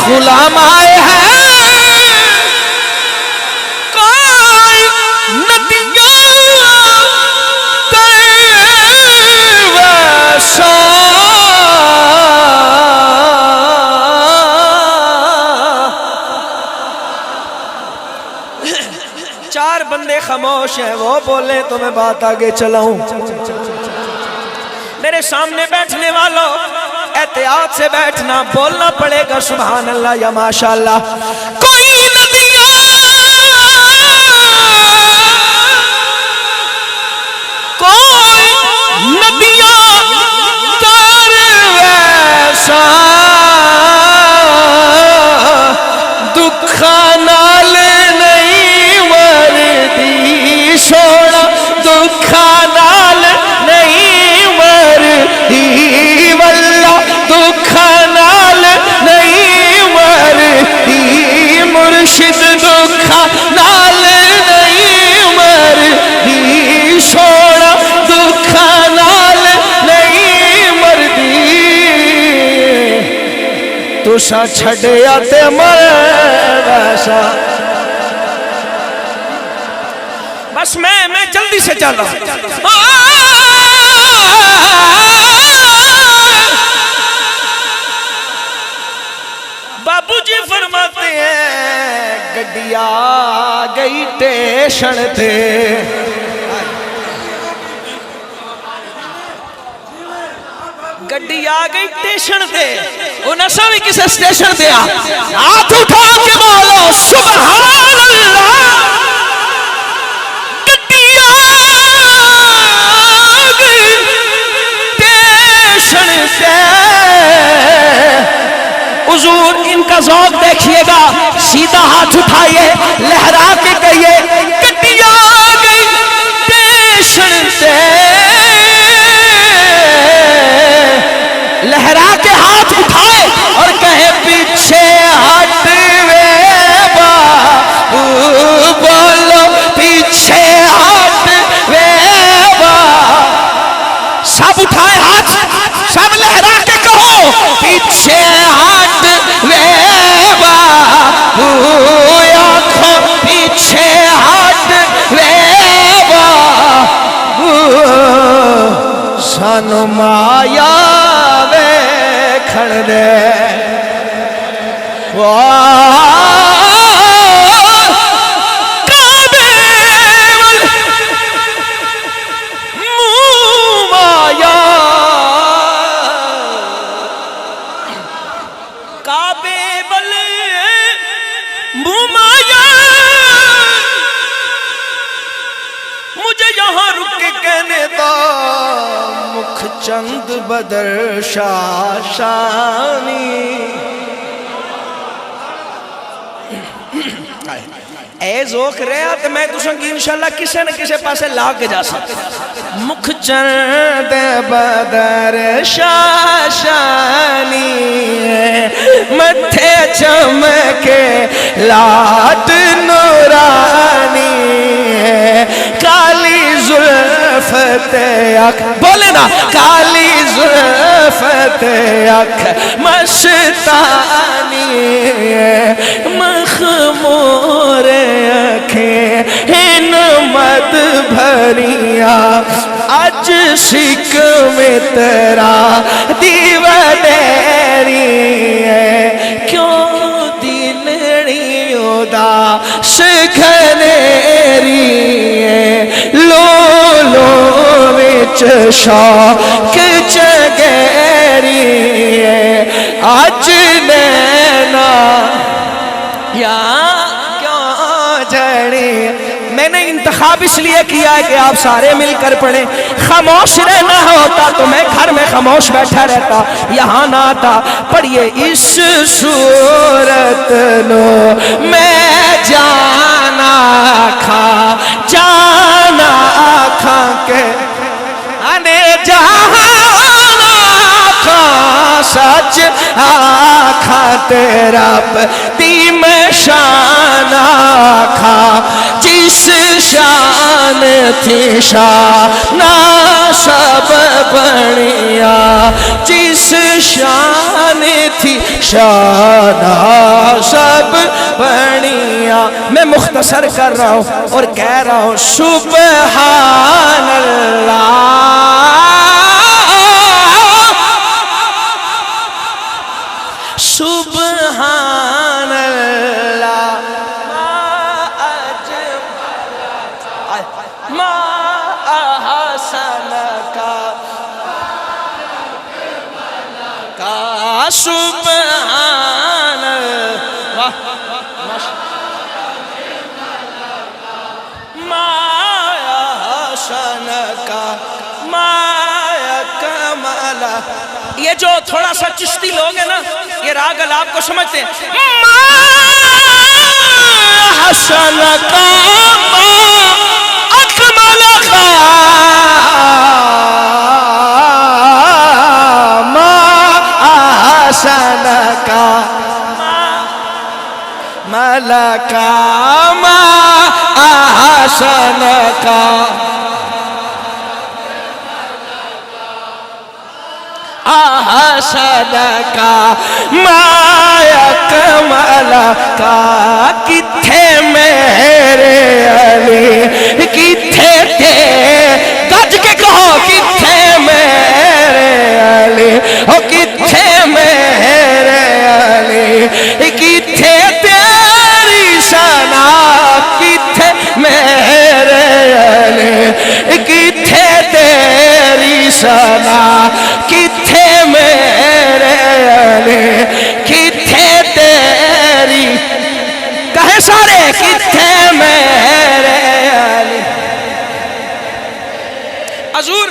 غلام آئے ہیں کوئی ندیاں ویسا چار بندے خاموش ہیں وہ بولے تو میں بات آگے چلاؤں میرے سامنے بیٹھنے والوں احتیاط سے بیٹھنا بولنا پڑے گا سبحان اللہ یا ماشاءاللہ کوئی ندیاں تر ویسا دکھا نال نہیں وردی سونا دکھا نال نہیں وردی واللہ دکھا نال نہیں وردی مرشد دکھا نال نہیں وردی سونا دکھا نال نہیں مردی تسا چھڑیا تے مر ویسا بس میں جلدی سے چل رہا ہوں بابو جی فرماتے ہیں گڈی آ گئی ٹیشن تے گڈی آ گئی ٹیشن تے وہ نسا بھی کسے سٹیشن تے ہاتھ اٹھا کے بولو سبحان اللہ گڈی آ گئی ٹیشن تے حضور ان کا ذوق دیکھیے گا سیدھا ہاتھ اٹھائیے لہرا کے کہیے گڈی آ گئی ٹیشن تے لہرا کے ہاتھ اٹھائے اور کہے پیچھے ہٹ وے بابو بولو پیچھے ہٹ وے بابو سب اٹھائے ہاتھ سب لہرا کے کہو پیچھے ہٹ وے بابو آنکھوں پیچھے ہٹ وے بابو سانو مایا کھڑ دے کعبے مایا کعبے بل مایا مجھے یہاں رک کے کہنے دا مکھ چند بدر شاشانی اے ذوق رہا تو میں تو سنگی انشاءاللہ کسے نہ کسے پاسے لا کے جا سکتا مکھ چند بدر شاشانی متھے چمکے لاٹ نورانی کالی زلفت اکھ بولے نا کالی زلفت اکھ مستانی مخمور اکھیں ہن مد بھریاں اج سکھ میں تیرا دیو ڈیری ہے کیوں دلڑی اداس گھنیری ہے لو وچ شوق چگیری ہے آج نینا یا کیوں جڑی میں نے انتخاب اس لیے کیا ہے کہ آپ سارے مل کر پڑھیں خاموش رہنا ہوتا تو میں گھر میں خاموش بیٹھا رہتا یہاں نہ آتا پڑھیے اس صورت لو میں جانا کھا کے آنے جانا کھا سچ آکھا تیرا پتی میں شان آکھا جس شان تھی شان سب بڑھیا جس شان تھی شان بنیا. میں مختصر کر رہا ہوں اور کہہ رہا ہوں سبحان اللہ سبحان اللہ ما اجملک ما احسنک سبحان اللہ ما احسنک ما اکمل. یہ جو تھوڑا سا چشتی لوگ ہیں نا یہ راگ الاپ کو سمجھتے ہیں. ما احسنک ما اکملک ما احسنک ملک ما احسنک احسنک ما اکملک. کتھے میرے علی کتھے تھے گج کے کہو کتھے میرے علی او کتھے میرے علی کتھے تیری ثنا کتھے میرے علی کتھے تیری ثنا کتھے میرے علی کتھے تیری کہے سارے کتھے میرے علی. حضور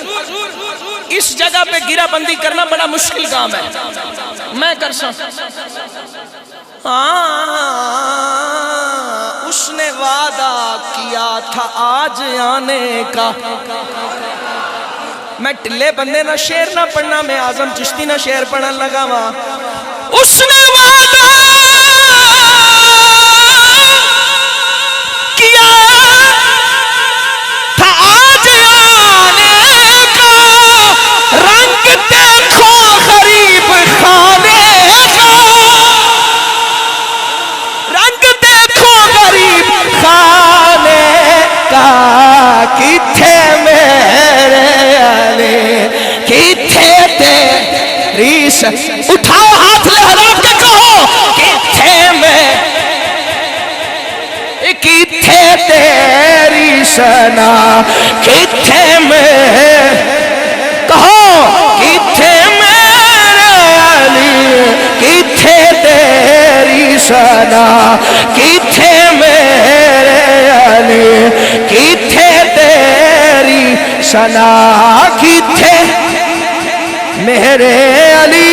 اس جگہ پہ گرہ بندی کرنا بڑا مشکل کام ہے میں کر سکتا. اس نے وعدہ کیا تھا آج آنے کا. میں ٹلے بندے نہ شعر نہ پڑھنا میں اعظم چشتی نہ شعر پڑھن لگا وہاں. اس نے وعدہ کیا تھا آج آنے کا. رنگ دیکھو غریب خانے کا رنگ دیکھو غریب خانے کا. کتھے میرے علی کتھے تیری اٹھاؤ ہاتھ لہرا کے کہو کتھے میں کتھے تیری ثنا کتھے میں کہو کتھے میرے علی کتھے تیری ثنا کتھے میرے علی کتھے تیری ثنا کتھے میرے علی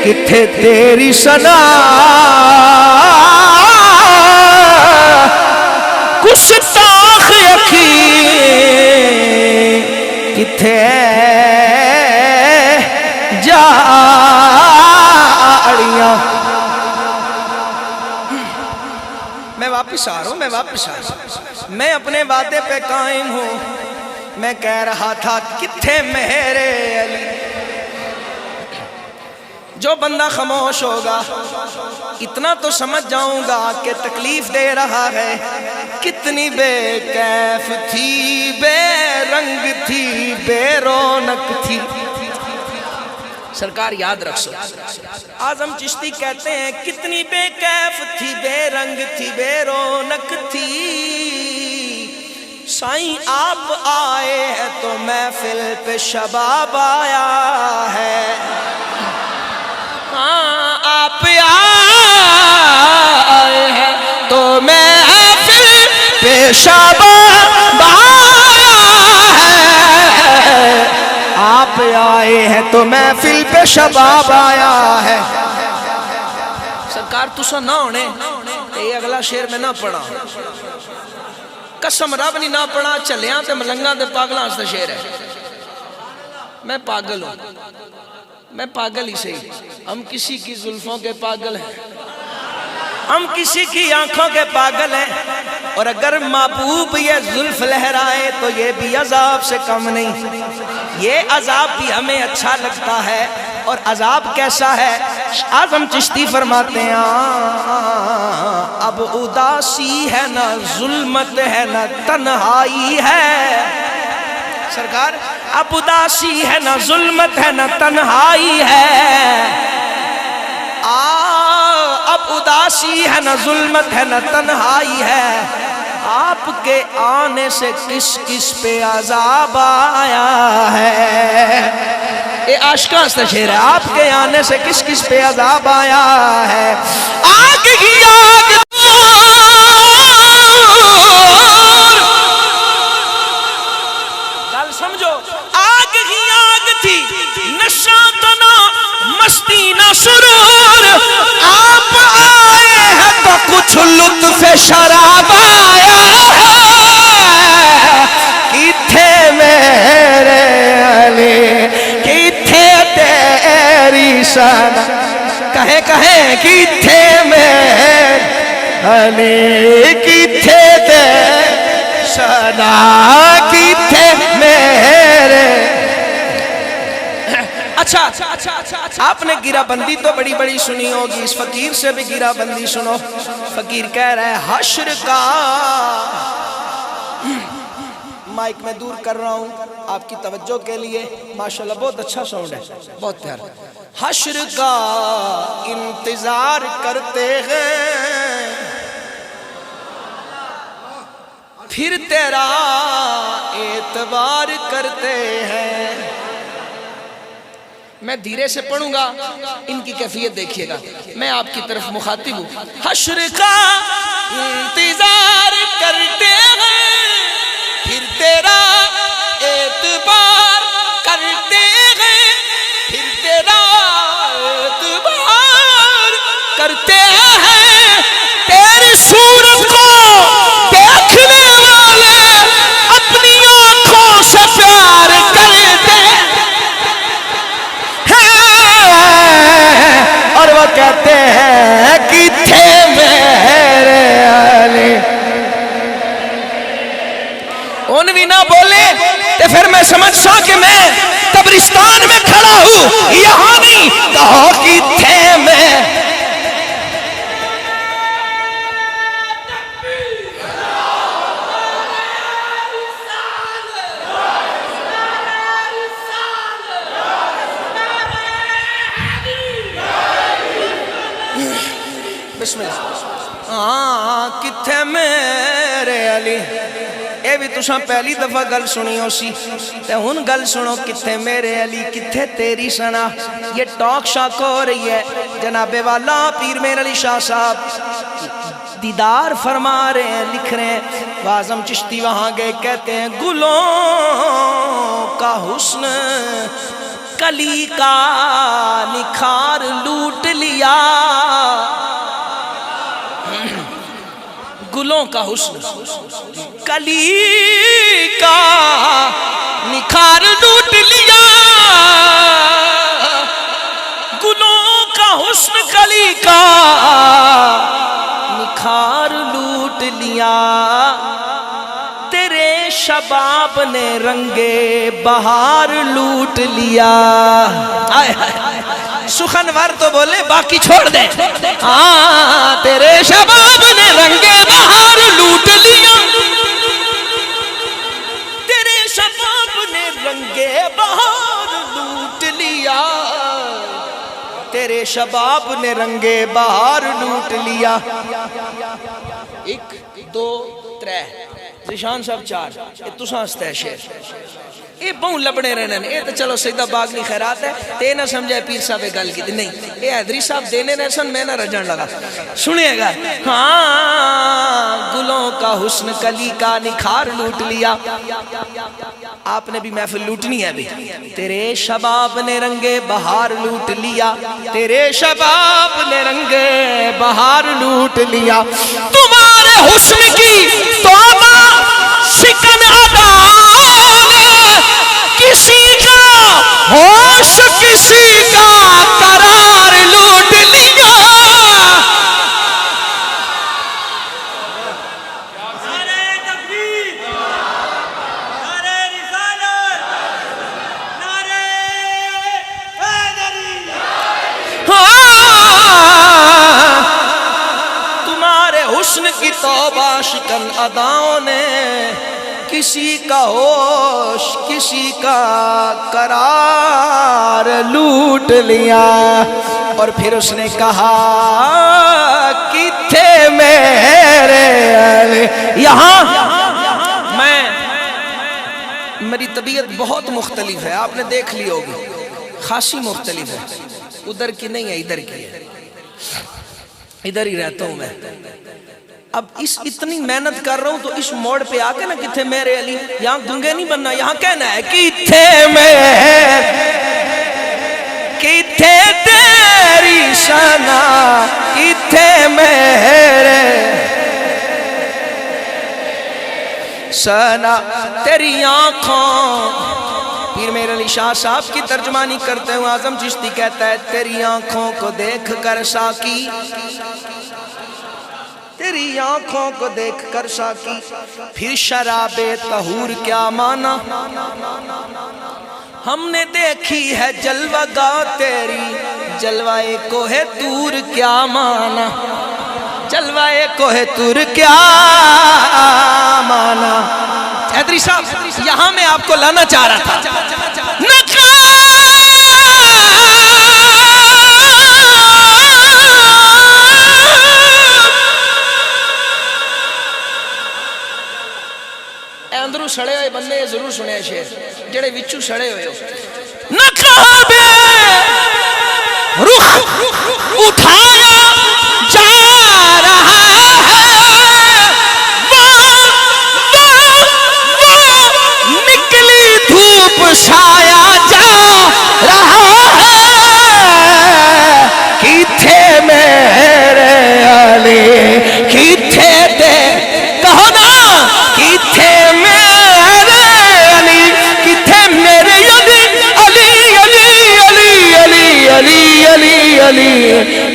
کتھے تیری ثنا. گستاخ یقین کتھے جاڑیاں. میں واپس آ رہا ہوں میں اپنے وعدے پہ قائم ہوں. میں کہہ رہا تھا کتھے میرے علی. جو بندہ خاموش ہوگا اتنا تو سمجھ جاؤں گا کہ تکلیف دے رہا ہے. کتنی بے کیف تھی بے رنگ تھی بے رونق تھی. سرکار یاد رکھ سو اعظم چشتی کہتے ہیں کتنی بے کیف تھی بے رنگ تھی بے رونق تھی. سائیں آپ آئے ہیں تو محفل پہ شباب آیا ہے. آپ آئے ہیں تو محفل پہ شباب آیا ہے. آپ آئے ہیں تو محفل پہ شباب آیا ہے. سرکار تسا نہ ہونے یہ اگلا شعر میں نہ پڑھا قسم رب نہیں نہ پڑھا چلیاں تے ملنگاں تے پاگلاں اس شعر ہے. میں پاگل ہوں میں پاگل ہی صحیح. ہم کسی کی زلفوں کے پاگل ہیں ہم کسی کی آنکھوں کے پاگل ہیں اور اگر محبوب یہ زلف لہرائے تو یہ بھی عذاب سے کم نہیں، یہ عذاب بھی ہمیں اچھا لگتا ہے۔ اور عذاب کیسا ہے؟ اعظم چشتی فرماتے ہیں اب اداسی ہے نہ ظلمت ہے نہ تنہائی ہے، سرکار اب اداسی ہے نہ ظلمت ہے نہ تنہائی ہے، اب اداسی ہے نہ ظلمت ہے نہ تنہائی ہے، آپ کے آنے سے کس کس پہ عذاب آیا ہے۔ یہ عاشقاں سے شعر ہے، آپ کے آنے سے کس کس پہ عذاب آیا ہے۔ آگ ہی آگ گل سمجھو، آگ ہی آگ تھی، نشہ تنا مستی نہ سرور، آپ آئے ہیں تو کچھ لطف شراب آیا ہے۔ کتھے میرے علی کتھے تیری ثنا، کہے کہے کتھے میرے علی کتھے تیری ثنا، کتھے میرے۔ اچھا آپ نے گرہ بندی تو بڑی بڑی سنی ہوگی، اس فقیر سے بھی گرہ بندی سنو۔ فقیر کہہ رہا ہے حشر کا، مائک میں دور کر رہا ہوں آپ کی توجہ کے لیے، ماشاءاللہ بہت اچھا ساؤنڈ ہے، بہت پیارا۔ حشر کا انتظار کرتے ہیں پھر تیرا اعتبار کرتے ہیں۔ میں دھیرے سے پڑھوں گا، ان کی کیفیت دیکھیے گا، میں آپ کی طرف مخاطب ہوں۔ حشر کا انتظار کرتے ہیں پھر تیرا اعتبار کرتے ہیں، پھر تیرا اعتبار کرتے ہیں، تیری صورت کو دیکھنے والے اپنی آنکھوں سے پیار کرتے اور وہ کہتے ہیں کتھے میرے علی۔ ان بھی نہ بولے تو پھر میں سمجھ سا کہ میں قبرستان میں کھڑا ہوں، یہاں نہیں، کہو کتھے میں۔ بسم اللہ۔ کتھے میرے علی، اے بھی تساں پہلی دفعہ گل سنی ہو سی تے ہن گل سنو، کتھے میرے علی کتھے تیری ثنا۔ یہ ٹاک شاک ہو رہی ہے، جناب والا پیر میر علی شاہ صاحب دیدار فرما رہے ہیں، لکھ رہے ہیں۔ اعظم چشتی وہاں گئے، کہتے ہیں گلوں کا حسن کلی کا نکھار لوٹ لیا، گلوں کا حسن کلی کا نکھار لوٹ لیا، گلوں کا حسن کلی کا نکھار لوٹ لیا، تیرے شباب نے رنگے بہار لوٹ لیا۔ سخنور تو بولے باقی چھوڑ دیں۔ تیرے شباب نے رنگے بہار لوٹ لیا، تیرے شباب نے رنگے بہار لوٹ لیا، تیرے شباب نے رنگے بہار لوٹ لیا۔ ایک دو ترے ذیشان صاحب چار، یہ تساں ہستے ہے شیر، یہ بہن لبنے رہنے، یہ تو چلو سیدھا باغنی خیرات ہے، تے نہ سمجھے پیر صاحب گل کی تھی، نہیں یہ حیدری صاحب دینے نے سن، میں نہ رجن لگا۔ سنیے گا، گلوں کا حسن کلی کا نکھار لوٹ لیا، آپ نے بھی محفل لوٹنی ہے بھی۔ تیرے شباب نے رنگے بہار لوٹ لیا، تیرے شباب نے رنگے بہار لوٹ لیا، تمہارے حسن کی توبہ شکن ادا نے کسی کا ہوش کسی کا قرار لوٹ لیا۔ کی توبہ شکن اداؤں نے کسی کا ہوش کسی کا قرار لوٹ لیا، اور پھر اس نے کہا کتھے میرے علی۔ یہاں میری طبیعت بہت مختلف ہے، آپ نے دیکھ لی ہوگی، خاصی مختلف ہے، ادھر کی نہیں ہے ادھر کی ہے، ادھر ہی رہتا ہوں میں۔ اب اتنی محنت کر رہا ہوں تو اس موڑ پہ آ کے نا کتھے میرے علی، یہاں گنگے نہیں بننا، یہاں کہنا ہے کتھے کتھے تیری ثنا کتھے میرے ثنا تیری آنکھوں۔ پیر میر علی شاہ صاحب کی ترجمانی کرتے ہوئے اعظم چشتی کہتا ہے تیری آنکھوں کو دیکھ کر ساکی، تیری آنکھوں کو دیکھ کر ساکی، پھر شراب طہور کیا مانا، ہم نے دیکھی ہے جلوہ گاہ تیری، جلوہ کوہ طور کیا مانا، جلوہ کوہ طور کیا مانا۔ حیدری صاحب یہاں میں آپ کو لانا چاہ رہا تھا، اندرو سڑے ہوئے بندے ضرور سنے شیر جڑے وچو سڑے ہوئے ہو۔ نقاب رخ اٹھایا جا رہا ہے، وہ نکلی دھوپ سایہ جا رہا ہے، کتھے میرے علی کتھے دے کہو نا کتھے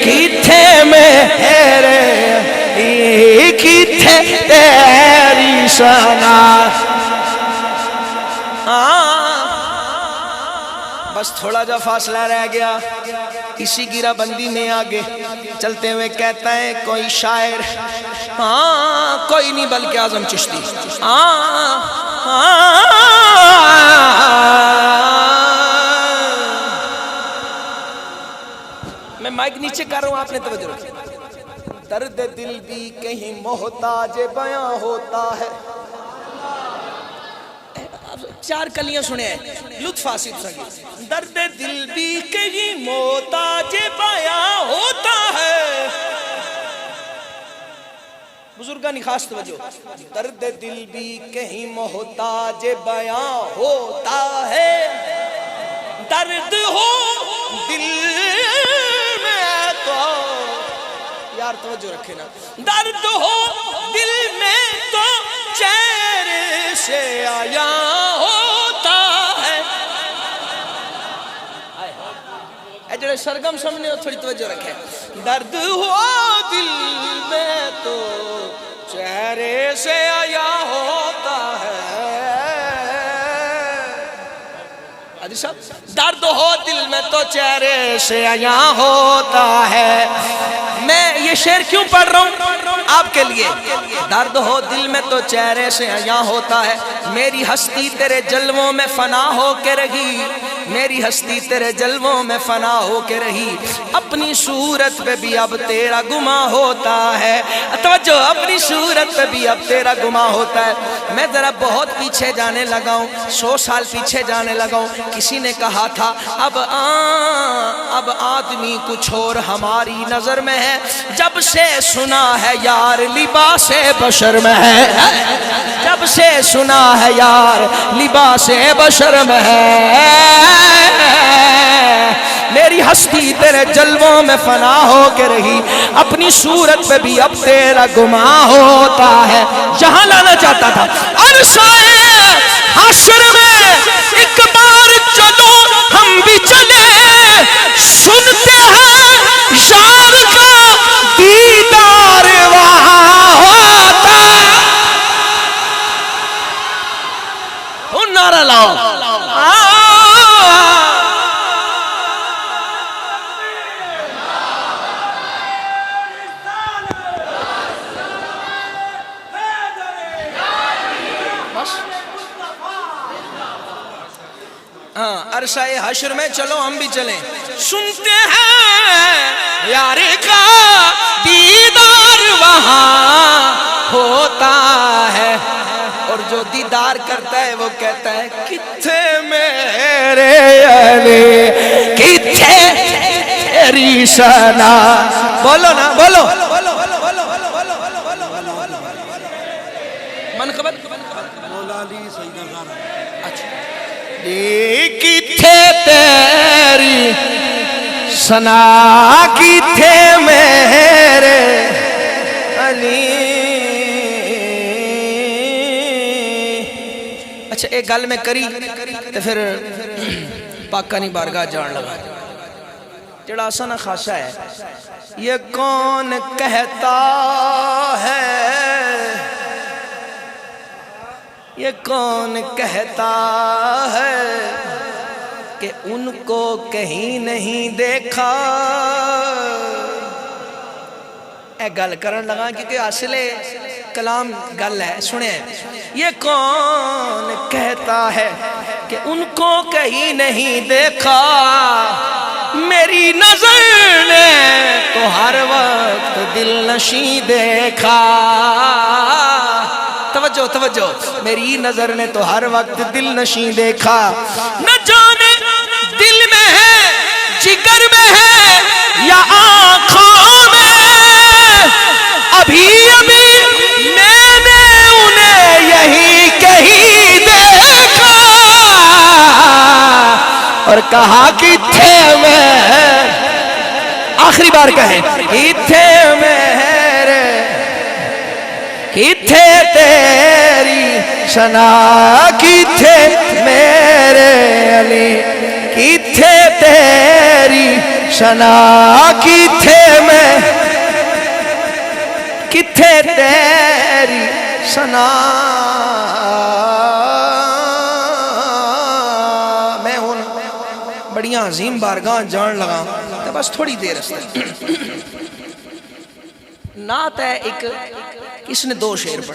کتھے میرے کتھے تیری ثنا۔ بس تھوڑا جا فاصلہ رہ گیا، اسی گرہ بندی میں آگے چلتے ہوئے کہتا ہے کوئی شاعر، کوئی نہیں بلکہ اعظم چشتی، میں مائک نیچے کر رہا ہوں، آپ نے توجہ رکھی۔ درد دل بھی کہیں محتاج بیاں ہوتا ہے، چار کلیاں سنے ہیں لطف آسف سنگی۔ درد دل بھی کہیں محتاج بیاں ہوتا ہے، بزرگانی خاص توجہ، درد دل بھی کہیں محتاج بیاں ہوتا ہے، درد ہو دل یار توجہ رکھے نا، درد ہو دل میں تو چہرے سے آیا ہوتا ہے۔ اے جڑے سرگم سمجھنے ہو تھوڑی توجہ رکھے، درد ہو دل میں تو چہرے سے آیا ہوتا ہے، درد ہو دل میں تو چہرے سے آیا ہوتا ہے۔ میں یہ شعر کیوں پڑھ رہا ہوں آپ کے لیے، درد ہو دل میں تو چہرے سے عیاں ہوتا ہے، میری ہستی تیرے جلووں میں فنا ہو کے رہی، میری ہستی تیرے جلووں میں فنا ہو کے رہی، اپنی صورت پہ بھی اب تیرا گماں ہوتا ہے، توجہ، اپنی صورت پہ بھی اب تیرا گماں ہوتا ہے۔ میں ذرا بہت پیچھے جانے لگا ہوں، 100 سال پیچھے جانے لگا ہوں۔ کسی نے کہا تھا اب آدمی کچھ اور ہماری نظر میں ہے، جب سے سنا ہے یار لباس بشر میں ہے، جب سے سنا ہے یار لباس بشر میں ہے، میری ہستی تیرے جلووں میں فنا ہو کے رہی، اپنی صورت پہ بھی اب تیرا گماں ہوتا ہے۔ جہاں لانا چاہتا تھا، عرصۂ حشر میں ایک بار چلو ہم بھی چلے، سنتے ہیں یار کا دیدار وہاں ہوتا ہے۔ وہ نعرہ لاؤ، عرصہ حشر میں چلو ہم بھی چلیں، سنتے ہیں یار کا دیدار وہاں ہوتا ہے، اور جو دیدار کرتا ہے وہ کہتا ہے کتھے میرے علی کتھے تیری ثنا، بولو نا بولو، منقبت مولا علی سیدنا زہرا، اچھا کتھے تیری ثنا کتھے میرے علی۔ اچھا ایک گل میں کری تو پھر پاکانی بارگاہ جان لگا، جڑا آسان خاصا ہے، یہ کون کہتا ہے، یہ کون کہتا ہے کہ ان کو کہیں نہیں دیکھا، اے گل کرن لگا کیونکہ اصل کلام گل ہے، سنیں، یہ کون کہتا ہے کہ ان کو کہیں نہیں دیکھا، میری نظر نے تو ہر وقت دل نشیں دیکھا، توجہ توجہ، میری نظر نے تو ہر وقت دل نشیں دیکھا، نہ جانے دل میں ہے جگر میں ہے یا آنکھوں میں، ابھی ابھی میں نے انہیں یہی کہیں دیکھا اور کہا کتھے میں، آخری بار کہیں کتھے میرے کتھے تیری ثنا کتھے میرے علی کتھے تیری ثنا کتھے میں کتھے تیری ثنا۔ میں ہوں بڑیاں عظیم بارگاہ جان لگا تو بس تھوڑی دیر رستے نعت ہے ایک، اس نے 2 شعر پڑھے۔